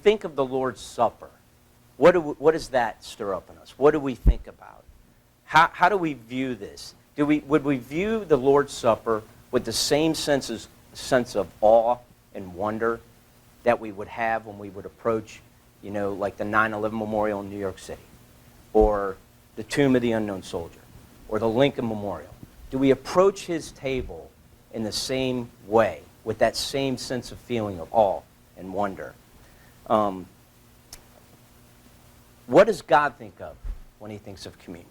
think of the Lord's Supper, what does that stir up in us? What do we think about? How do we view this? Would we view the Lord's Supper with the same sense of awe and wonder that we would have when we would approach, like the 9/11 Memorial in New York City, or the Tomb of the Unknown Soldier, or the Lincoln Memorial? Do we approach his table in the same way, with that same sense of feeling of awe and wonder? What does God think of when he thinks of communion?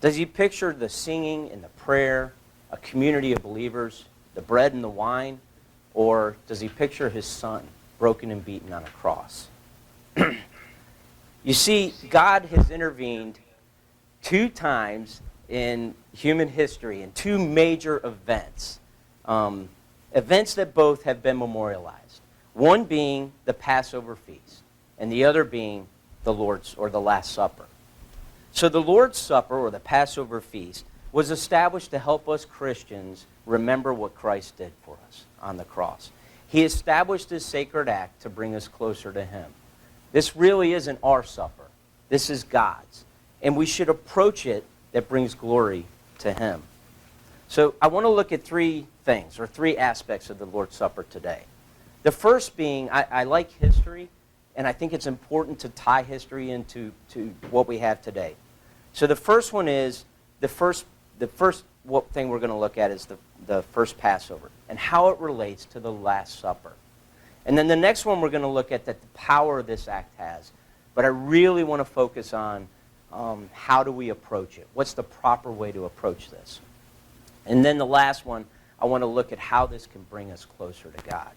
Does he picture the singing and the prayer, a community of believers, the bread and the wine, or does he picture his son broken and beaten on a cross? You see, God has intervened 2 times in human history in 2 major events. Events that both have been memorialized. One being the Passover feast, and the other being the Lord's, or the Last Supper. So the Lord's Supper, or the Passover feast, was established to help us Christians remember what Christ did for us on the cross. He established this sacred act to bring us closer to him. This really isn't our supper. This is God's. And we should approach it that brings glory to him. So I want to look at 3 things, or 3 aspects of the Lord's Supper today. The first being, I like history, and I think it's important to tie history into what we have today. So the first one is, the first thing we're going to look at is the first Passover, and how it relates to the Last Supper. And then the next one we're going to look at the power this act has. But I really want to focus on how do we approach it? What's the proper way to approach this? And then the last one, I want to look at how this can bring us closer to God.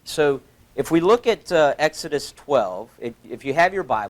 So if we look at Exodus 12, if you have your Bible,